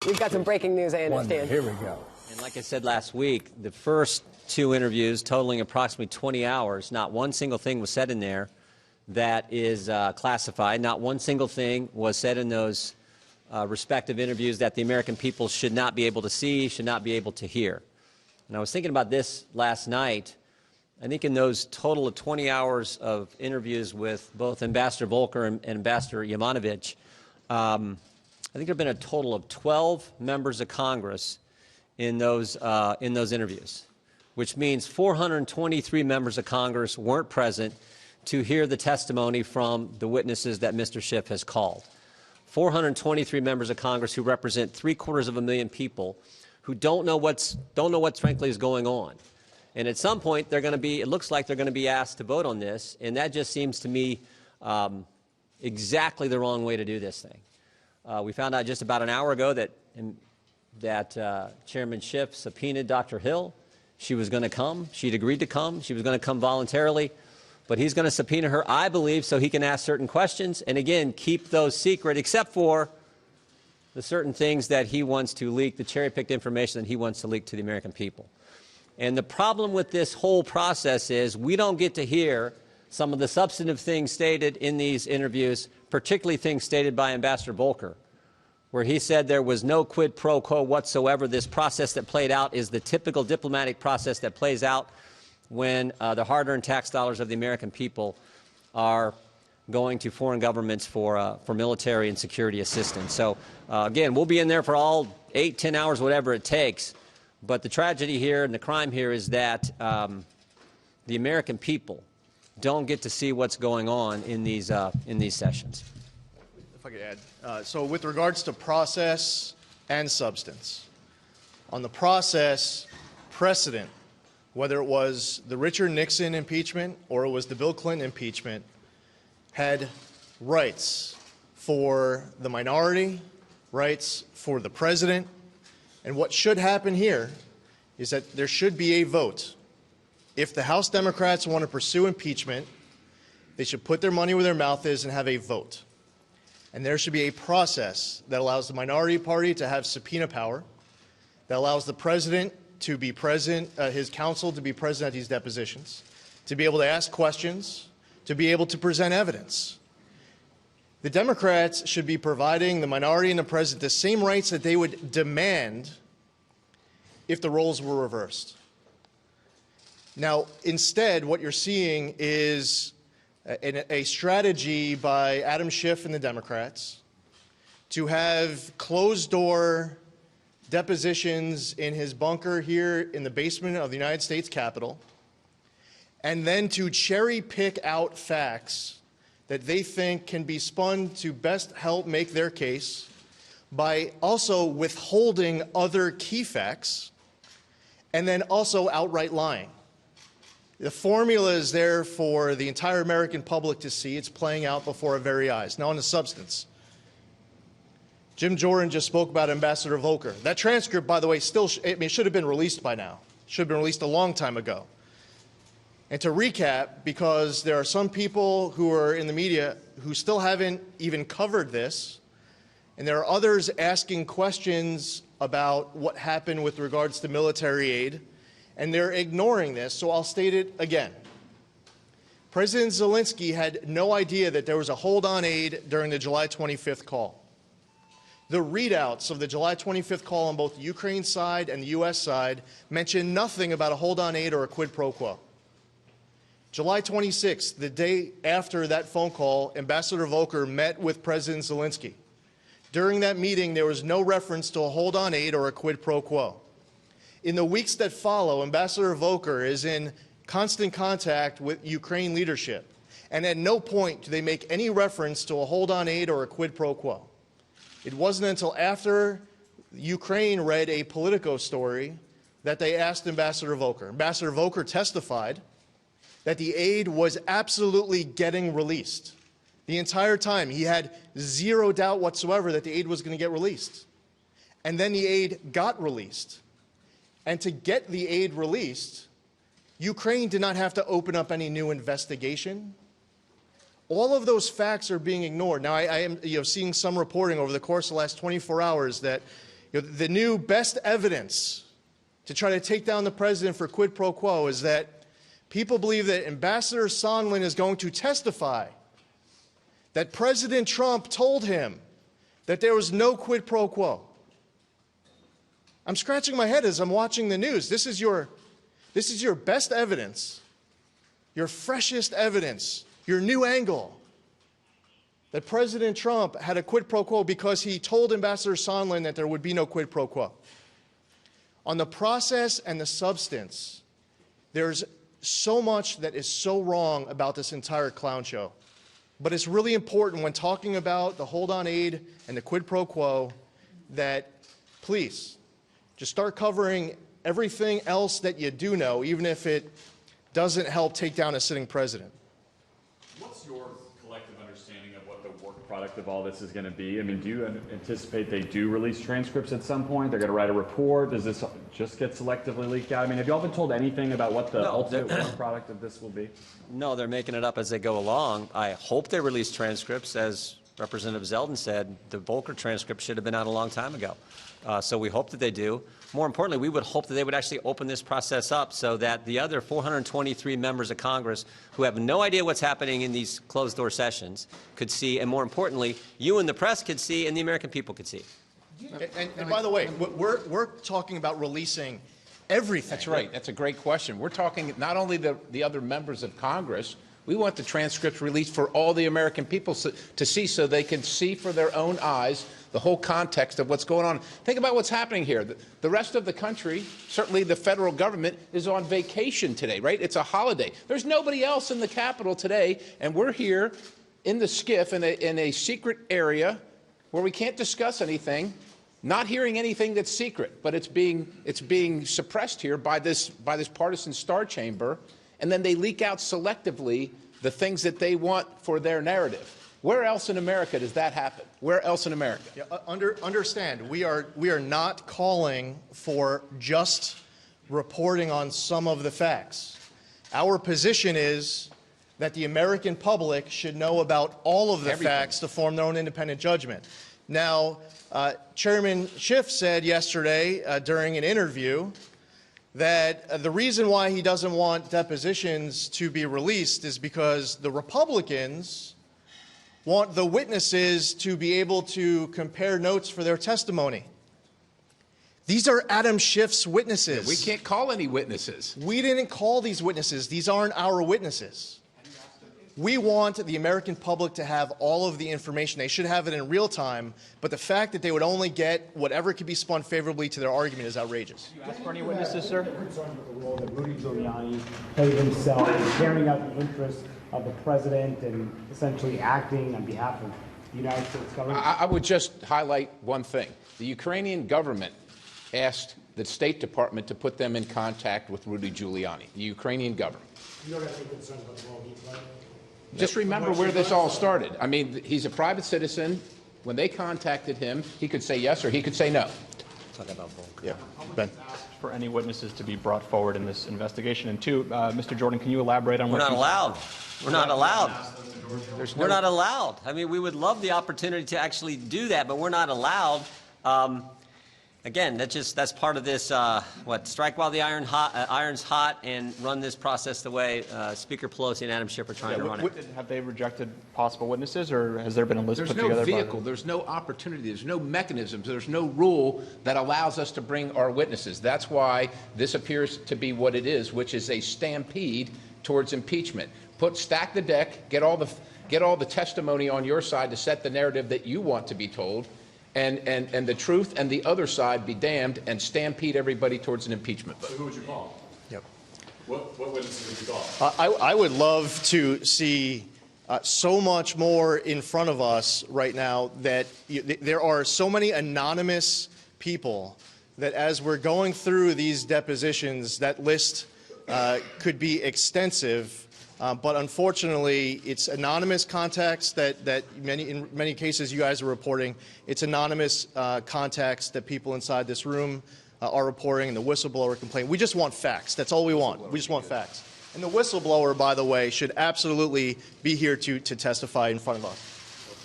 We've got some breaking news, I understand. Here we go. And like I said last week, the first two interviews totaling approximately 20 hours, not one single thing was said in there that is classified. Not one single thing was said in those respective interviews that the American people should not be able to see, should not be able to hear. And I was thinking about this last night. I think in those total of 20 hours of interviews with both Ambassador Volker and Ambassador Yovanovitch, I think there have been a total of 12 members of Congress in those interviews, which means 423 members of Congress weren't present to hear the testimony from the witnesses that Mr. Schiff has called. 423 members of Congress who represent 750,000 people who don't know what frankly is going on. And at some point, they're going to be, it looks like they're going to be asked to vote on this, and that just seems to me exactly the wrong way to do this thing. We found out just about an hour ago that Chairman Schiff subpoenaed Dr. Hill. She was going to come. She'd agreed to come. She was going to come voluntarily. But he's going to subpoena her, I believe, so he can ask certain questions and, again, keep those secret, except for the certain things that he wants to leak, the cherry-picked information that he wants to leak to the American people. And the problem with this whole process is we don't get to hear some of the substantive things stated in these interviews, particularly things stated by Ambassador Volker, where he said there was no quid pro quo whatsoever. This process that played out is the typical diplomatic process that plays out when the hard-earned tax dollars of the American people are going to foreign governments for military and security assistance. So, again, we'll be in there for all 8, 10 hours, whatever it takes. But the tragedy here and the crime here is that the American people don't get to see what's going on in these sessions. If I could add, so with regards to process and substance, on the process, precedent, whether it was the Richard Nixon impeachment or it was the Bill Clinton impeachment, had rights for the minority, rights for the president. And what should happen here is that there should be a vote. If the House Democrats want to pursue impeachment, they should put their money where their mouth is and have a vote. And there should be a process that allows the minority party to have subpoena power, that allows the president to be present, his counsel to be present at these depositions, to be able to ask questions, to be able to present evidence. The Democrats should be providing the minority and the president the same rights that they would demand if the roles were reversed. Now, instead, what you're seeing is a strategy by Adam Schiff and the Democrats to have closed-door depositions in his bunker here in the basement of the United States Capitol, and then to cherry-pick out facts that they think can be spun to best help make their case by also withholding other key facts and then also outright lying. The formula is there for the entire American public to see. It's playing out before our very eyes. Now, on the substance, Jim Jordan just spoke about Ambassador Volker. That transcript, by the way, still it should have been released by now. It should have been released a long time ago. And to recap, because there are some people who are in the media who still haven't even covered this, and there are others asking questions about what happened with regards to military aid, and they're ignoring this, so I'll state it again. President Zelensky had no idea that there was a hold on aid during the July 25th call. The readouts of the July 25th call on both the Ukraine side and the U.S. side mention nothing about a hold on aid or a quid pro quo. July 26th, the day after that phone call, Ambassador Volker met with President Zelensky. During that meeting, there was no reference to a hold on aid or a quid pro quo. In the weeks that follow, Ambassador Volker is in constant contact with Ukraine leadership, and at no point do they make any reference to a hold on aid or a quid pro quo. It wasn't until after Ukraine read a Politico story that they asked Ambassador Volker. Ambassador Volker testified that the aid was absolutely getting released. The entire time, he had zero doubt whatsoever that the aid was going to get released. And then the aid got released. And to get the aid released, Ukraine did not have to open up any new investigation. All of those facts are being ignored. Now, I am seeing some reporting over the course of the last 24 hours that the new best evidence to try to take down the president for quid pro quo is that people believe that Ambassador Sondland is going to testify that President Trump told him that there was no quid pro quo. I'm scratching my head as I'm watching the news. This is your best evidence, your freshest evidence, your new angle that President Trump had a quid pro quo because he told Ambassador Sondland that there would be no quid pro quo. On the process and the substance, there's so much that is so wrong about this entire clown show. But it's really important when talking about the hold on aid and the quid pro quo that please just start covering everything else that you do know, even if it doesn't help take down a sitting president. What's your collective understanding of what the work product of all this is going to be? I mean, do you anticipate they do release transcripts at some point? They're going to write a report? Does this just get selectively leaked out? I mean, have you all been told anything about what the ultimate work product of this will be? No, they're making it up as they go along. I hope they release transcripts. As Representative Zeldin said, the Volcker transcript should have been out a long time ago. So we hope that they do. More importantly, we would hope that they would actually open this process up so that the other 423 members of Congress who have no idea what's happening in these closed-door sessions could see, and more importantly, you and the press could see, and the American people could see. And by the way, we're talking about releasing everything. That's right. That's a great question. We're talking not only the other members of Congress, we want the transcripts released for all the American people to see so they can see for their own eyes the whole context of what's going on. Think about what's happening here. The rest of the country, certainly the federal government, is on vacation today, right? It's a holiday. There's nobody else in the Capitol today, and we're here in the SCIF in a secret area where we can't discuss anything, not hearing anything that's secret, but it's being suppressed here by this partisan star chamber, and then they leak out selectively the things that they want for their narrative. Where else in America does that happen? Where else in America? Yeah, understand, we are not calling for just reporting on some of the facts. Our position is that the American public should know about all of the facts to form their own independent judgment. Now, Chairman Schiff said yesterday during an interview that the reason why he doesn't want depositions to be released is because the Republicans want the witnesses to be able to compare notes for their testimony. These are Adam Schiff's witnesses. We can't call any witnesses. We didn't call these witnesses. These aren't our witnesses. We want the American public to have all of the information. They should have it in real time, but the fact that they would only get whatever could be spun favorably to their argument is outrageous. You ask for any witnesses, sir? Concerned with the role that Rudy Giuliani played himself in carrying out the interests of the president and essentially acting on behalf of the United States government? I would just highlight one thing. The Ukrainian government asked the State Department to put them in contact with Rudy Giuliani, the Ukrainian government. You don't have any concern about the role he played? Just remember where this all started. I mean, he's a private citizen. When they contacted him, he could say yes or he could say no. Talk about Volcker. Yeah, Ben. For any witnesses to be brought forward in this investigation? And two, Mr. Jordan, can you elaborate on We're what not allowed. We're not allowed. We're not no- allowed. I mean, we would love the opportunity to actually do that, but we're not allowed. Again, that's part of this, strike while the iron's hot and run this process the way Speaker Pelosi and Adam Schiff are trying to run it. Have they rejected possible witnesses, or has there been a list There's put no together? vehicle, there's no opportunity, there's no mechanisms, there's no rule that allows us to bring our witnesses. That's why this appears to be what it is, which is a stampede towards impeachment. Stack the deck, get all the testimony on your side to set the narrative that you want to be told, and the truth and the other side be damned, and stampede everybody towards an impeachment vote. So who would you call? Yep. What witnesses would you call? I would love to see so much more in front of us right now that there are so many anonymous people that as we're going through these depositions, that list could be extensive. But unfortunately, it's anonymous contacts that in many cases you guys are reporting. It's anonymous contacts that people inside this room are reporting, and the whistleblower complaint. We just want facts. That's all we want. We just want facts. And the whistleblower, by the way, should absolutely be here to testify in front of us.